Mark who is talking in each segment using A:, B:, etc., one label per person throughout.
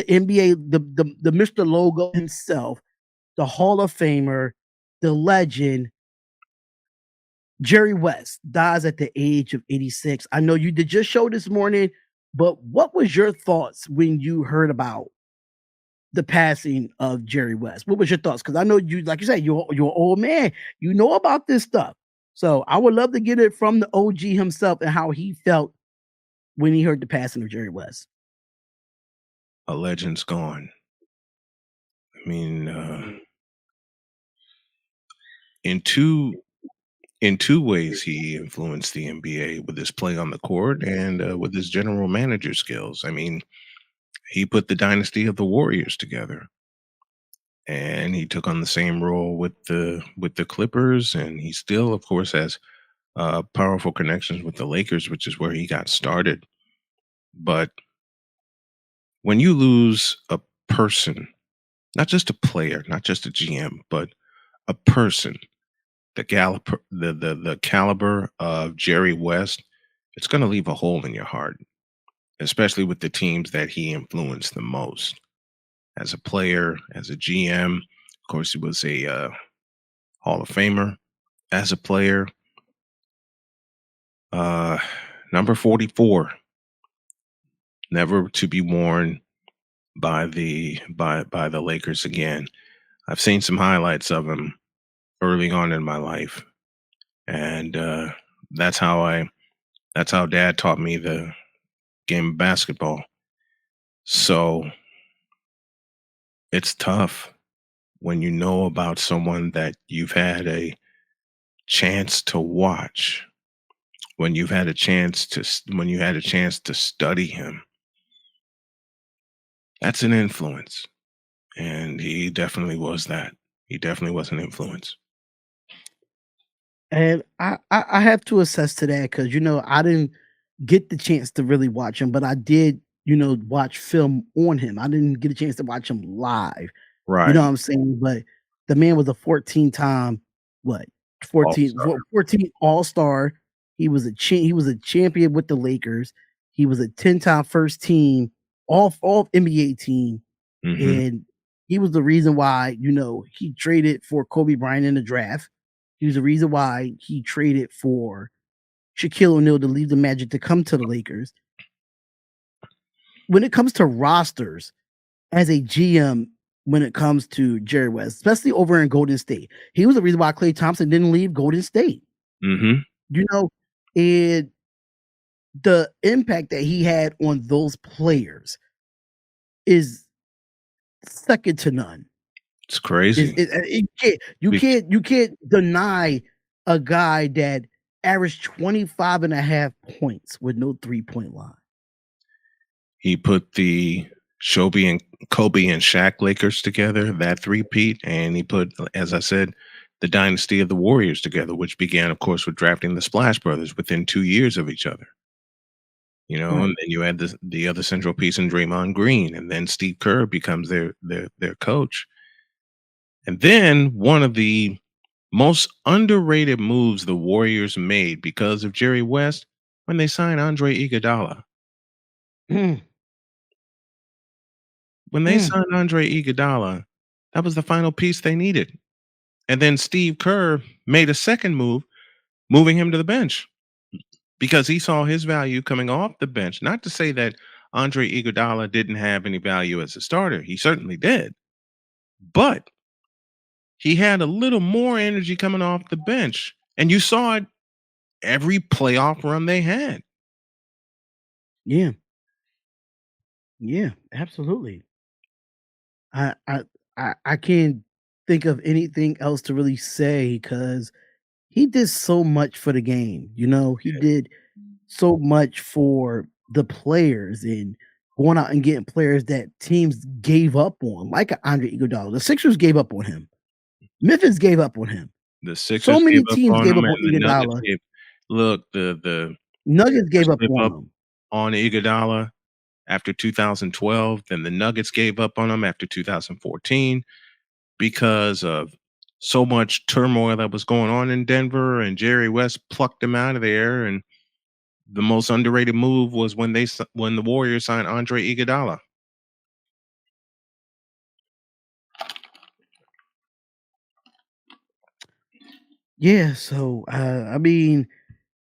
A: NBA, the Mr. Logo himself, the Hall of Famer, the legend, Jerry West dies at the age of 86. I know you did your show this morning, but what was your thoughts when you heard about the passing of Jerry West? What was your thoughts? Because I know you, like you said, you're an old man. You know about this stuff. So I would love to get it from the OG himself and how he felt when he heard the passing of Jerry West.
B: A legend's gone. I mean, in two ways, he influenced the NBA with his play on the court and with his general manager skills. I mean, he put the dynasty of the Warriors together, and he took on the same role with the Clippers, and he still, of course, has powerful connections with the Lakers, which is where he got started. But when you lose a person, not just a player, not just a GM, but a person, the caliber of Jerry West, it's going to leave a hole in your heart, especially with the teams that he influenced the most. As a player, as a GM, of course, he was a Hall of Famer. As a player, uh, number 44, never to be worn by the Lakers again. I've seen some highlights of him early on in my life, and that's how Dad taught me the game of basketball. So it's tough when you know about someone that you've had a chance to watch, when you had a chance to study him. That's an influence, and he definitely was that. He definitely was an influence.
A: And I have to assess to that because I didn't get the chance to really watch him, but I did, watch film on him. I didn't get a chance to watch him live. You know
B: Right.
A: what I'm saying? But the man was a 14-time what? 14 All-Star. He was a champion with the Lakers. He was a 10-time first team all NBA team.
B: Hmm.
A: And he was the reason why, he traded for Kobe Bryant in the draft. He was the reason why he traded for Shaquille O'Neal to leave the Magic to come to the Lakers. When it comes to rosters, as a GM, when it comes to Jerry West, especially over in Golden State, he was the reason why Klay Thompson didn't leave Golden State.
B: Hmm.
A: You know, and the impact that he had on those players is second to none.
B: It's
A: Is
B: crazy.
A: you can't deny a guy that averaged 25 and a half points with no 3-point line.
B: He put the Kobe and Shaq Lakers together, that three-peat, and he put, as I said, the dynasty of the Warriors together, which began, of course, with drafting the Splash Brothers within 2 years of each other. And
A: Right.
B: then you had the other central piece in Draymond Green, and then Steve Kerr becomes their coach. And then one of the most underrated moves the Warriors made because of Jerry West when they signed Andre Iguodala.
A: Mm,
B: When they
A: mm.
B: signed Andre Iguodala, that was the final piece they needed. And then Steve Kerr made a second move, moving him to the bench because he saw his value coming off the bench. Not to say that Andre Iguodala didn't have any value as a starter. He certainly did. But he had a little more energy coming off the bench. And you saw it every playoff run they had.
A: Yeah. Yeah, absolutely. I I I can't think of anything else to really say because he did so much for the game. He did so much for the players and going out and getting players that teams gave up on, like a Andre Iguodala. The Sixers gave up on him. Memphis gave up on him.
B: The
A: So
B: Sixers gave
A: many
B: up
A: teams
B: on
A: gave
B: him,
A: up on
B: and the Nuggets
A: Iguodala.
B: gave. Look, the
A: Nuggets
B: Sixers
A: gave up
B: gave
A: on
B: up
A: him.
B: on Iguodala after 2012. Then the Nuggets gave up on him after 2014 because of so much turmoil that was going on in Denver, and Jerry West plucked him out of there. And the most underrated move was when the Warriors signed Andre Iguodala.
A: Yeah, so I mean,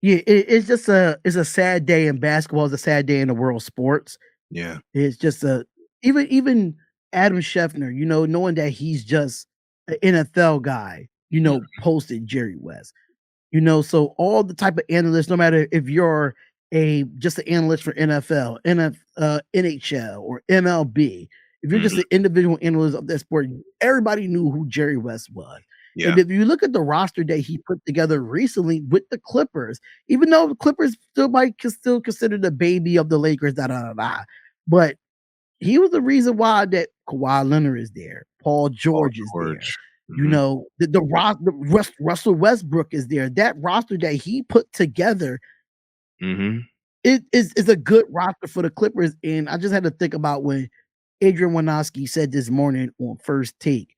A: yeah, it's a sad day in basketball. It's a sad day in the world of sports.
B: Yeah.
A: It's just a even Adam Scheffner, knowing that he's just an NFL guy,
B: Mm.
A: posted Jerry West. So all the type of analysts, no matter if you're a just an analyst for NFL, NHL, or MLB, if you're just
B: Mhm.
A: an individual analyst of that sport, everybody knew who Jerry West was. And
B: Yeah.
A: if you look at the roster that he put together recently with the Clippers, even though the Clippers still consider the baby of the Lakers, da da da da, but he was the reason why that Kawhi Leonard is there, Paul
B: Paul
A: George is there,
B: George. Mhm.
A: the Russell Westbrook is there. That roster that he put together
B: Mhm.
A: is a good roster for the Clippers, and I just had to think about when Adrian Wojnarowski said this morning on First Take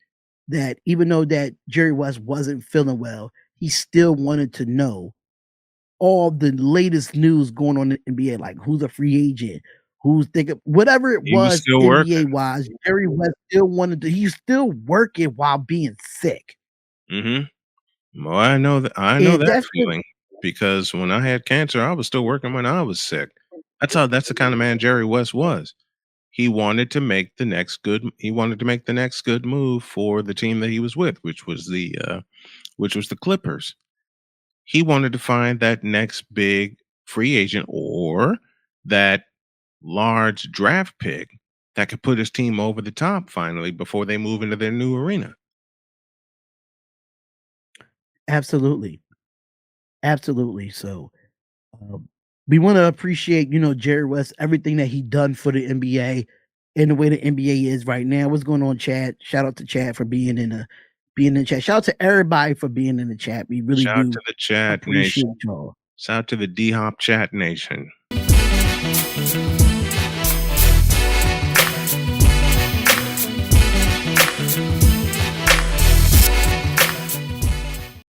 A: that even though that Jerry West wasn't feeling well, he still wanted to know all the latest news going on in the NBA, like who's a free agent, who's thinking whatever it
B: He was
A: was
B: still working.
A: NBA wise, Jerry West still wanted to he's still working while being sick.
B: Mhm. Well, I know
A: And
B: that
A: that's just
B: feeling because when I had cancer, I was still working when I was sick. That's the kind of man Jerry West was. He wanted to make the next good move for the team that he was with, which was the Clippers. He wanted to find that next big free agent or that large draft pick that could put his team over the top finally before they move into their new arena.
A: absolutely, absolutely. So um, we want to appreciate, Jerry West, everything that he done for the NBA and the way the NBA is right now. What's going on, Chad? Shout out to Chad for being in the chat. Shout out to everybody for being in the chat. We really
B: Shout out
A: do
B: to the chat
A: appreciate
B: nation.
A: y'all.
B: Shout out to the D Hop chat nation.